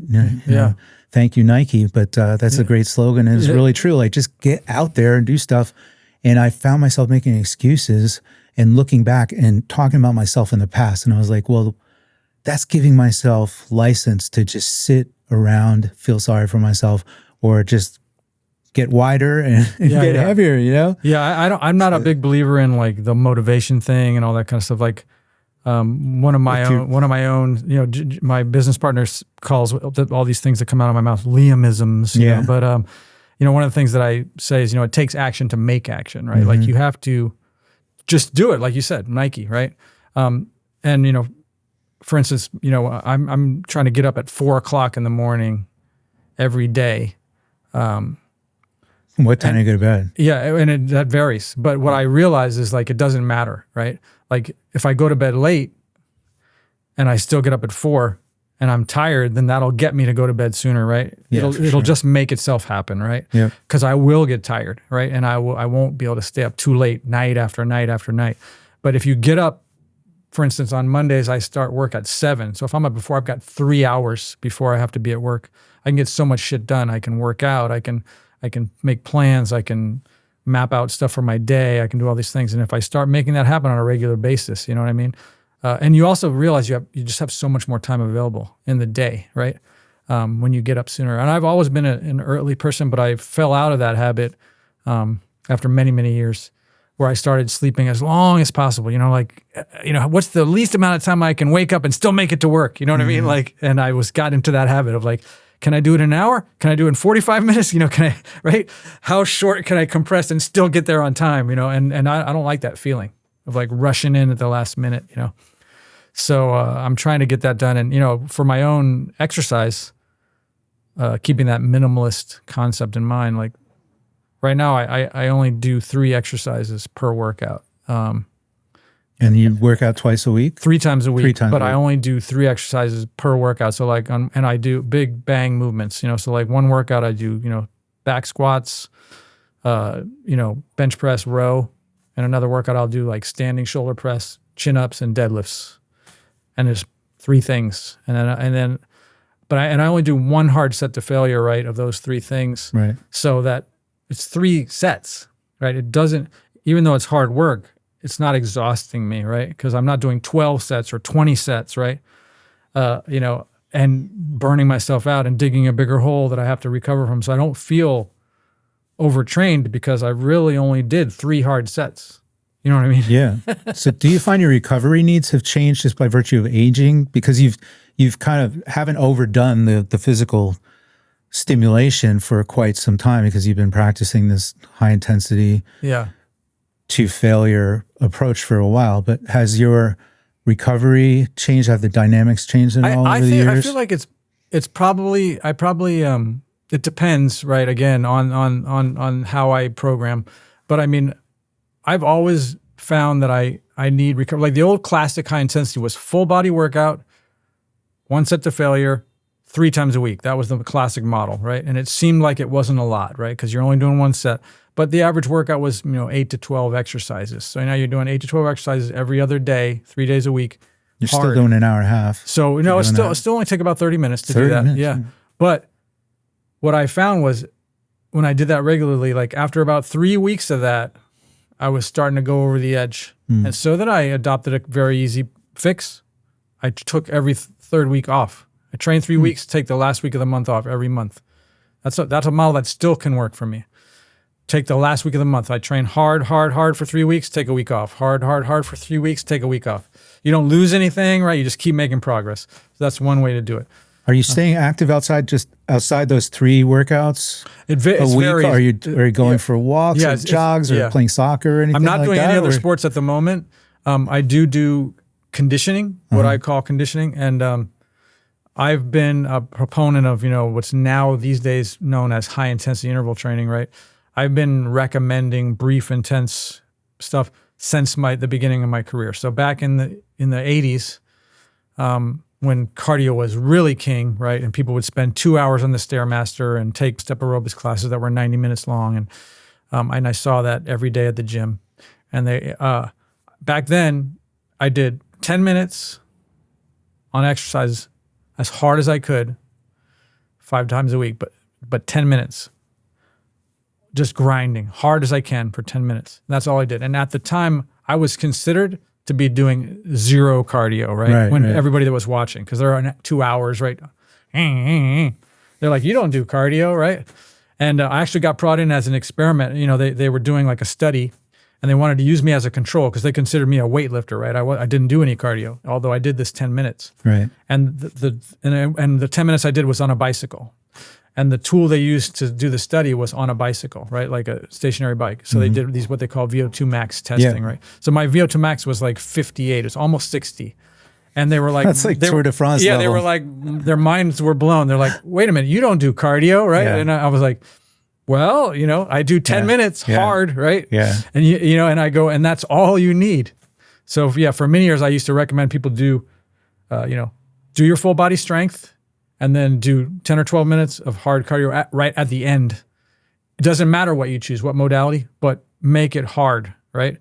Thank you, Nike. But that's a great slogan. And it's really true. Like, just get out there and do stuff. And I found myself making excuses and looking back and talking about myself in the past. And I was like, well, that's giving myself license to just sit around, feel sorry for myself, or just get wider and get heavier, Yeah, I'm not a big believer in like the motivation thing and all that kind of stuff. Like one of my own, my business partners calls all these things that come out of my mouth Liamisms. You know? But one of the things that I say is, it takes action to make action, right? Mm-hmm. Like you have to just do it, like you said, Nike, right? And for instance, I'm trying to get up at 4:00 in the morning every day. What time do you go to bed? Yeah, and that varies. But what I realize is like it doesn't matter, right? Like if I go to bed late and I still get up at 4 and I'm tired, then that'll get me to go to bed sooner, right? Yeah, it'll just make itself happen, right? Yeah. Because I will get tired, right? And I won't be able to stay up too late night after night after night. But if you get up, for instance, on Mondays, I start work at 7. So if I'm up before, I've got 3 hours before I have to be at work. I can get so much shit done. I can work out. I can make plans. I can map out stuff for my day. I can do all these things. And if I start making that happen on a regular basis, you know what I mean? And you also realize you just have so much more time available in the day, right? When you get up sooner. And I've always been an early person, but I fell out of that habit after many, many years, where I started sleeping as long as possible. What's the least amount of time I can wake up and still make it to work? You know what I mean? Like, and I got into that habit of like, can I do it in an hour? Can I do it in 45 minutes? Right? How short can I compress and still get there on time? And I don't like that feeling of like rushing in at the last minute, So I'm trying to get that done. And, for my own exercise, keeping that minimalist concept in mind, like, right now, I only do 3 exercises per workout. And you work out twice a week? 3 times a week. 3 times but a week. I only do 3 exercises per workout. So like, and I do big bang movements. So like one workout I do, back squats, bench press, row, and another workout I'll do like standing shoulder press, chin ups, and deadlifts. And there's 3 things, but I only do 1 hard set to failure, right, of those 3 things, right? So that it's 3 sets, right? It doesn't, even though it's hard work, it's not exhausting me, right? Because I'm not doing 12 sets or 20 sets, right? And burning myself out and digging a bigger hole that I have to recover from. So I don't feel overtrained because I really only did 3 hard sets. You know what I mean? Yeah. So do you find your recovery needs have changed just by virtue of aging? Because you've kind of haven't overdone the physical stimulation for quite some time because you've been practicing this high intensity to failure approach for a while. But has your recovery changed? Have the dynamics changed at all over the years? I feel like it's probably it depends, right? Again, on how I program. But I mean, I've always found that I need recovery. Like the old classic high intensity was full body workout, 1 set to failure, 3 times a week. That was the classic model, right? And it seemed like it wasn't a lot, right? Because you're only doing 1 set. But the average workout was, 8 to 12 exercises. So now you're doing 8 to 12 exercises every other day, 3 days a week. You're still doing an hour and a half. So it still only take about 30 minutes to do that. Minutes. Yeah. But what I found was when I did that regularly, like after about 3 weeks of that, I was starting to go over the edge. And so then I adopted a very easy fix. I took every 3rd week off. I train 3 weeks, take the last week of the month off every month. That's a model that still can work for me. take the last week of the month. I train hard for 3 weeks, take a week off. Hard for 3 weeks, take a week off. You don't lose anything, right? You just keep making progress. So that's one way to do it. Are you staying active outside those 3 workouts It's a week? very, Are you going for walks or jogs or playing soccer or anything? I'm not like doing that, any other sports at the moment. I do conditioning, what I call conditioning, and I've been a proponent of what's now these days known as high intensity interval training. Right, I've been recommending brief, intense stuff since the beginning of my career. So back in the 80s. When cardio was really king, right? And people would spend 2 hours on the Stairmaster and take step aerobics classes that were 90 minutes long. And I saw that every day at the gym. And back then I did 10 minutes on exercise as hard as I could 5 times a week, but 10 minutes, just grinding hard as I can for 10 minutes. And that's all I did. And at the time I was considered to be doing zero cardio, right? When everybody that was watching, because they're on 2 hours, right? They're like, you don't do cardio, right? And I actually got brought in as an experiment. They were doing like a study, and they wanted to use me as a control because they considered me a weightlifter, right? I didn't do any cardio, although I did this 10 minutes. Right. And the 10 minutes I did was on a bicycle. And the tool they used to do the study was on a bicycle, right? Like a stationary bike. So they did what they call VO2 max testing, right? So my VO2 max was like 58. It's almost 60. And they were like... That's like Tour de France level. They were like, their minds were blown. They're like, wait a minute, you don't do cardio, right? Yeah. And I was like, well, I do 10 minutes hard, right? Yeah. And and I go, and that's all you need. So for many years, I used to recommend people do your full body strength, and then do 10 or 12 minutes of hard cardio right at the end. It doesn't matter what you choose, what modality, but make it hard, right?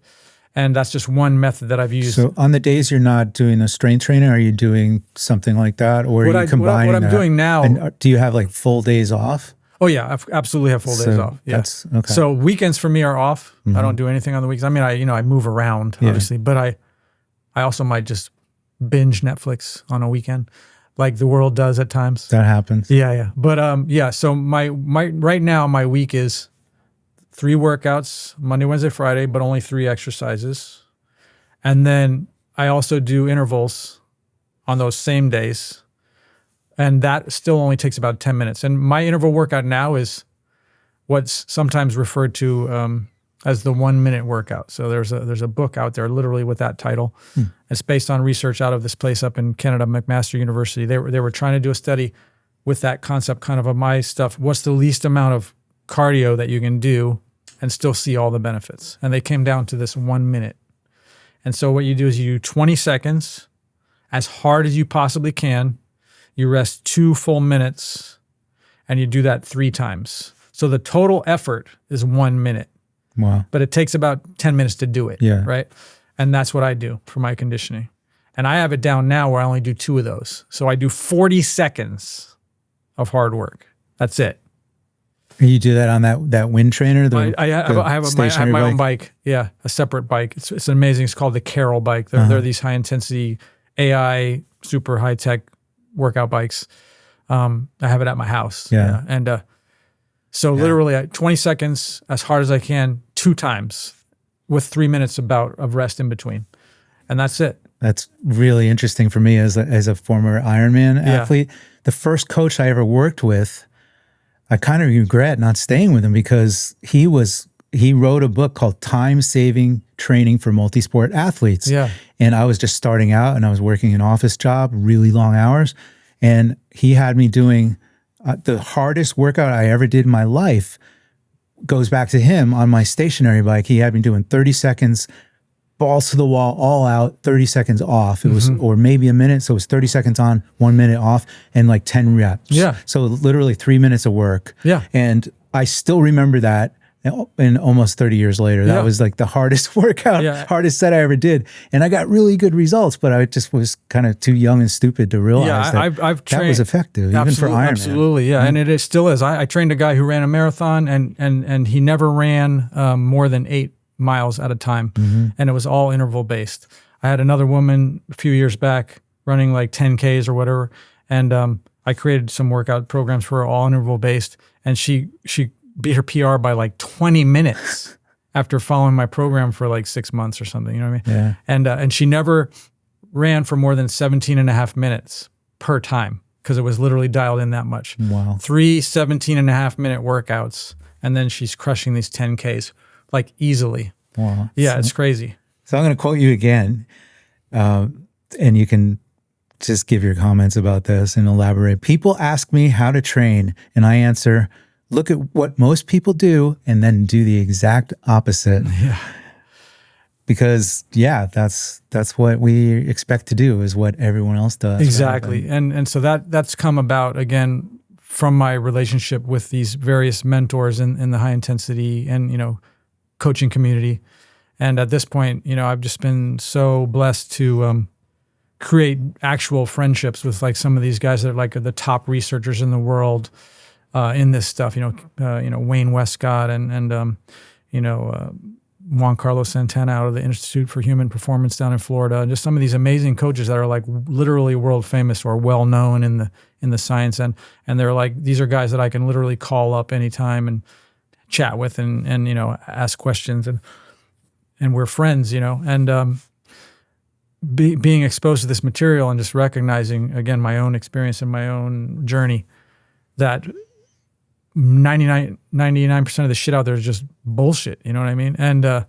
And that's just one method that I've used. So on the days you're not doing a strength training, are you doing something like that? Or are you combining what I'm doing now. And do you have like full days off? Oh yeah, I absolutely have full days off. Yeah. That's okay. So weekends for me are off. I don't do anything on the weekends. I mean, I move around obviously, but I also might just binge Netflix on a weekend, like the world does at times. That happens. Yeah. But so my right now my week is 3 workouts, Monday, Wednesday, Friday, but only 3 exercises. And then I also do intervals on those same days. And that still only takes about 10 minutes. And my interval workout now is what's sometimes referred to as the 1-minute workout. So there's a book out there literally with that title. It's based on research out of this place up in Canada, McMaster University. They were trying to do a study with that concept kind of my stuff. What's the least amount of cardio that you can do and still see all the benefits? And they came down to this 1 minute. And so what you do is you do 20 seconds as hard as you possibly can. You rest 2 full minutes, and you do that 3 times. So the total effort is 1 minute. Wow. But it takes about 10 minutes to do it, right? And that's what I do for my conditioning. And I have it down now where I only do 2 of those. So I do 40 seconds of hard work. That's it. And you do that on that wind trainer? I have my own bike. Yeah, a separate bike. It's amazing. It's called the Carol bike. They're these high-intensity AI, super high-tech workout bikes. I have it at my house. Yeah. And literally 20 seconds as hard as I can 2 times with 3 minutes of rest in between. And that's it. That's really interesting for me as a former Ironman athlete. The first coach I ever worked with, I kind of regret not staying with him because he wrote a book called Time Saving Training for Multisport Athletes. Yeah. And I was just starting out and I was working an office job, really long hours. And he had me doing the hardest workout I ever did in my life. Goes back to him on my stationary bike. He had me doing 30 seconds, balls to the wall, all out, 30 seconds off. It was, or maybe a minute. So it was 30 seconds on, 1 minute off, and like 10 reps. Yeah. So literally 3 minutes of work. Yeah. And I still remember that. And almost 30 years later, that was like the hardest workout, hardest set I ever did. And I got really good results, but I just was kind of too young and stupid to realize that I've trained, that was effective, even for Ironman. Absolutely, yeah. And it still is. I trained a guy who ran a marathon and he never ran more than 8 miles at a time. And it was all interval based. I had another woman a few years back running like 10Ks or whatever. And I created some workout programs for her, all interval based. And she beat her PR by like 20 minutes after following my program for like 6 months or something, you know what I mean? Yeah. And she never ran for more than 17 and a half minutes per time because it was literally dialed in that much. Wow. 3 17-and-a-half-minute workouts, and then she's crushing these 10Ks like easily. Wow. Yeah, it's crazy. So I'm going to quote you again, and you can just give your comments about this and elaborate. People ask me how to train, and I answer, look at what most people do and then do the exact opposite. Yeah. Because that's what we expect to do, is what everyone else does. Exactly. And so that's come about, again, from my relationship with these various mentors in the high intensity and, coaching community. And at this point, I've just been so blessed to create actual friendships with like some of these guys that are like the top researchers in the world in this stuff. Wayne Westcott and Juan Carlos Santana out of the Institute for Human Performance down in Florida, and just some of these amazing coaches that are like literally world famous or well known in the science, and they're like, these are guys that I can literally call up anytime and chat with and ask questions, and we're friends, and being exposed to this material and just recognizing, again, my own experience and my own journey, that 99% of the shit out there is just bullshit. You know what I mean? And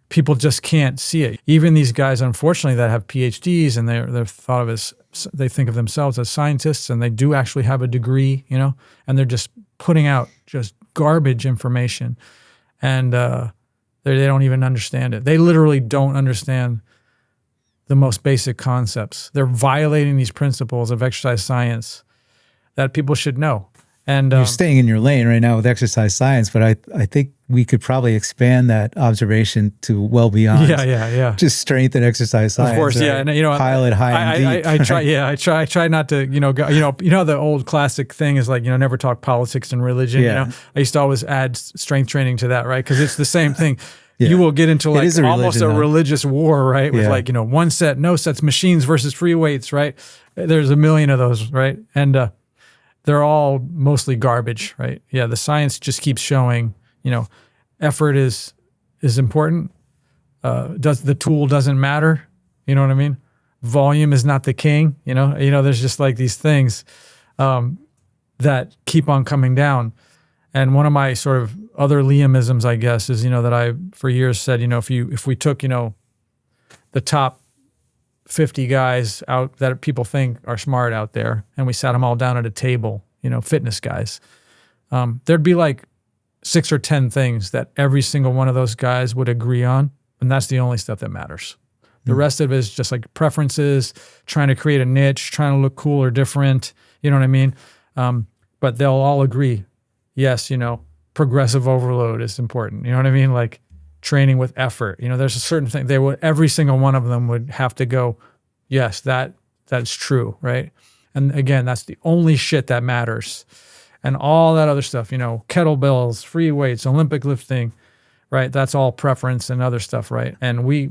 people just can't see it. Even these guys, unfortunately, that have PhDs and they're thought of as, they think of themselves as scientists, and they do actually have a degree, and they're just putting out just garbage information, and they don't even understand it. They literally don't understand the most basic concepts. They're violating these principles of exercise science that people should know. And you're staying in your lane right now with exercise science, but I think we could probably expand that observation to well beyond. Yeah. Just strength and exercise science. Of course, right? yeah, and pile it high and deep. I try not to, the old classic thing is like, never talk politics and religion. Yeah. I used to always add strength training to that, right? Because it's the same thing. Yeah. You will get into like almost a religion, religious war, right? With like, one set, no sets, machines versus free weights, right? There's a million of those, right? And they're all mostly garbage, right? Yeah, the science just keeps showing, effort is important. The tool doesn't matter. You know what I mean? Volume is not the king. There's just like these things that keep on coming down. And one of my sort of other Liamisms, I guess, is that I for years said, if we took the top 50 guys out that people think are smart out there, and we sat them all down at a table, fitness guys, there'd be like 6 or 10 things that every single one of those guys would agree on, and that's the only stuff that matters. The rest of it is just like preferences, trying to create a niche, trying to look cool or different, you know what I mean? But they'll all agree, yes, progressive overload is important, you know what I mean? Like training with effort, there's a certain thing every single one of them would have to go, yes, that's true, right? And again, that's the only shit that matters. And all that other stuff, kettlebells, free weights, Olympic lifting, right? That's all preference and other stuff, right? And we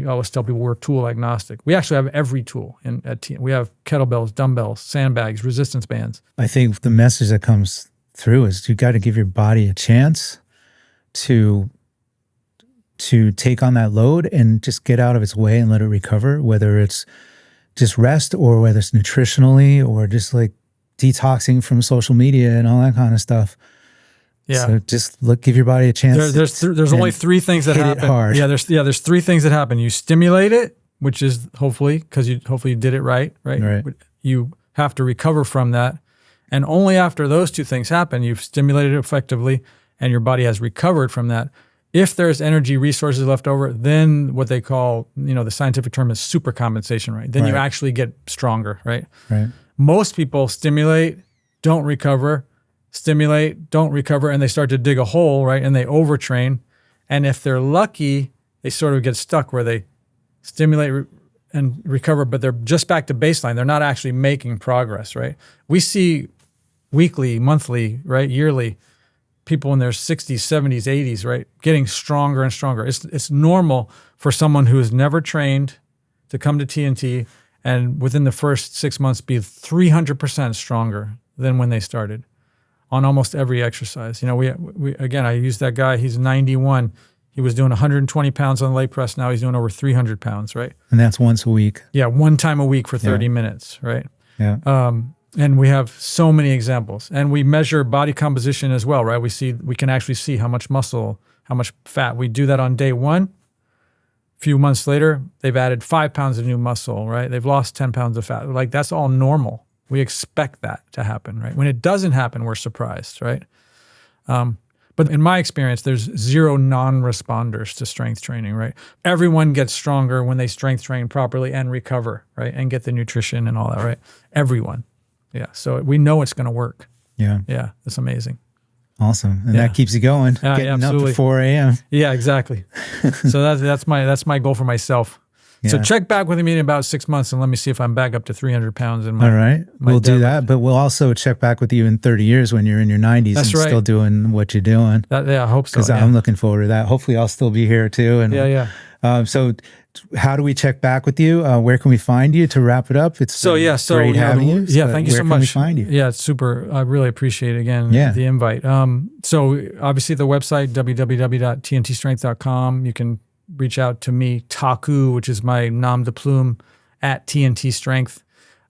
always tell people we're tool agnostic. We actually have every tool at team. We have kettlebells, dumbbells, sandbags, resistance bands. I think the message that comes through is you got to give your body a chance to take on that load and just get out of its way and let it recover, whether it's just rest or whether it's nutritionally or just like detoxing from social media and all that kind of stuff. Yeah. So just give your body a chance. There's only 3 things that happen. Hard. Yeah. There's 3 things that happen. You stimulate it, which is hopefully because you did it right. You have to recover from that. And only after those 2 things happen, you've stimulated it effectively and your body has recovered from that. If there's energy resources left over, then what they call, the scientific term is supercompensation, right? Then you actually get stronger, right? Right. Most people stimulate, don't recover, stimulate, don't recover, and they start to dig a hole, right? And they overtrain. And if they're lucky, they sort of get stuck where they stimulate and recover, but they're just back to baseline. They're not actually making progress, right? We see weekly, monthly, right, yearly, people in their 60s, 70s, 80s, right, getting stronger and stronger. It's normal for someone who has never trained to come to TNT and within the first 6 months be 300% stronger than when they started. on almost every exercise. You know, we again, I use that guy. He's 91. He was doing 120 pounds on the leg press. Now he's doing over 300 pounds, right? And that's once a week. Yeah, one time a week for 30 minutes, right? Yeah. And we have so many examples. And we measure body composition as well, right? We can actually see how much muscle, how much fat. We do that on day one. A few months later, they've added 5 pounds of new muscle, right? They've lost 10 pounds of fat. Like, that's all normal. We expect that to happen, right? When it doesn't happen, we're surprised, right? But in my experience, there's 0 non-responders to strength training, right? Everyone gets stronger when they strength train properly and recover, right? And get the nutrition and all that, right? Everyone. Yeah. So we know it's going to work. Yeah. Yeah. It's amazing. Awesome. And that keeps you going. Getting up at 4 a.m. Yeah, exactly. So that's my goal for myself. Yeah. So check back with me in about 6 months and let me see if I'm back up to 300 pounds. All right. We'll do that. But we'll also check back with you in 30 years when you're in your 90s and still doing what you're doing. Yeah, I hope so. Because I'm looking forward to that. Hopefully I'll still be here too. And so how do we check back with you? Where can we find you to wrap it up? It's great having you. Yeah, thank you so much. Where can we find you? Yeah, it's super. I really appreciate it again, the invite. So obviously the website, www.tntstrength.com. You can reach out to me, Taku, which is my nom de plume, at TNT Strength,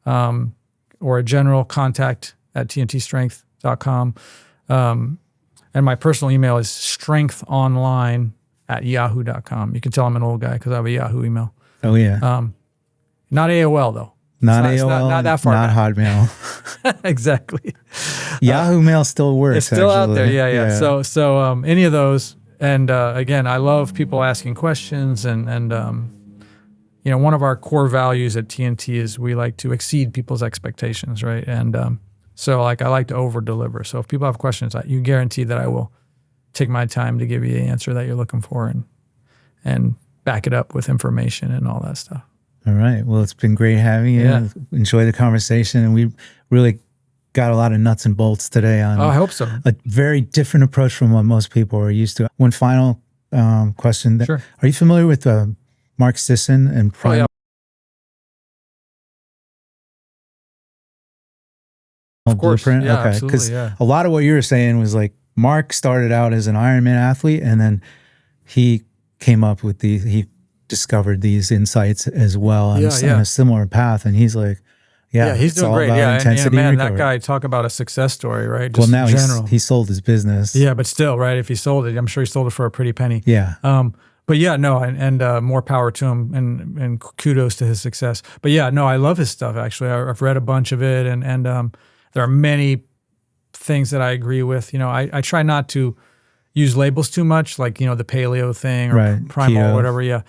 or a general contact at tntstrength.com. And my personal email is strengthonline@yahoo.com. You can tell I'm an old guy because I have a Yahoo email. Oh, yeah. Not AOL, though. Not AOL, not that far. Not Hotmail. Exactly. Yahoo Mail still works. It's still out there. Yeah. So any of those. And again, I love people asking questions. And you know, one of our core values at TNT is we like to exceed people's expectations, right? And so like I like to over deliver. So if people have questions, you guarantee that I will take my time to give you the answer that you're looking for and back it up with information and all that stuff. All right. Well, it's been great having you. Yeah. Enjoy the conversation. And we really got a lot of nuts and bolts today on I hope so. A very different approach from what most people are used to. One final question. Sure. Are you familiar with Mark Sisson and Prime? Of course. Blueprint? Yeah, okay. Because a lot of what you were saying was like Mark started out as an Ironman athlete and then he came up with he discovered these insights as well on a similar path. And he's like, he's doing great. And man, that guy, talk about a success story, right? Just now he sold his business. Yeah, but still, right? If he sold it, I'm sure he sold it for a pretty penny. Yeah. But yeah, no, and more power to him, and kudos to his success. But yeah, no, I love his stuff. Actually, I've read a bunch of it, and there are many things that I agree with. You know, I try not to use labels too much, like the paleo thing or primal or whatever. Yeah.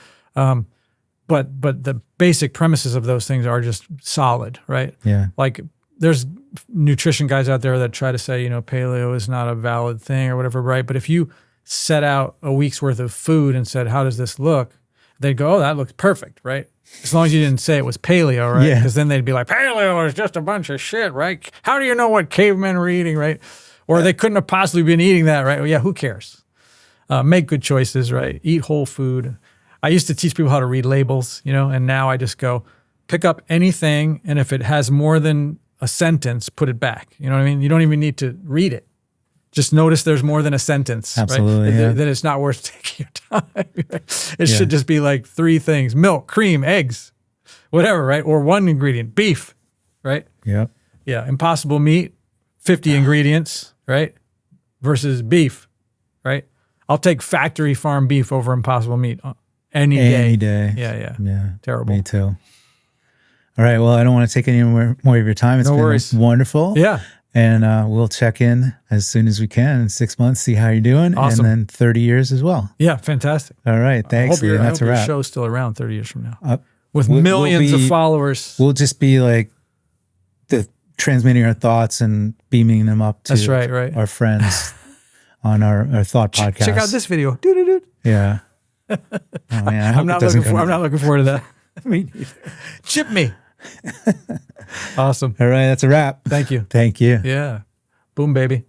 But the basic premises of those things are just solid, right? Yeah. Like there's nutrition guys out there that try to say, paleo is not a valid thing or whatever, right? But if you set out a week's worth of food and said, how does this look? They'd go, oh, that looks perfect, right? As long as you didn't say it was paleo, right? Because then they'd be like, paleo is just a bunch of shit, right? How do you know what cavemen were eating, right? Or they couldn't have possibly been eating that, right? Well, yeah, who cares? Make good choices, right? Eat whole food. I used to teach people how to read labels, and now I just go pick up anything, and if it has more than a sentence, put it back. You know what I mean? You don't even need to read it. Just notice there's more than a sentence. Absolutely. Right? Then it's not worth taking your time. Right? It should just be like 3 things: milk, cream, eggs, whatever, right? Or 1 ingredient, beef, right? Yep. Yeah. Impossible meat, 50 ingredients, right? Versus beef, right? I'll take factory farm beef over Impossible meat. Any day. Yeah. Terrible. Me too. All right. Well, I don't want to take any more of your time. It's been wonderful. Yeah. And we'll check in as soon as we can in 6 months, see how you're doing. Awesome. And then 30 years as well. Yeah. Fantastic. All right. Thanks. I hope your show's still around 30 years from now. With millions of followers. We'll just be like transmitting our thoughts and beaming them up to our friends on our thought podcast. Check out this video. Doo-doo-doo. Yeah. Oh man, I'm not looking forward to that. Me neither. Chip me. Awesome. All right, that's a wrap. Thank you. Thank you. Yeah. Boom, baby.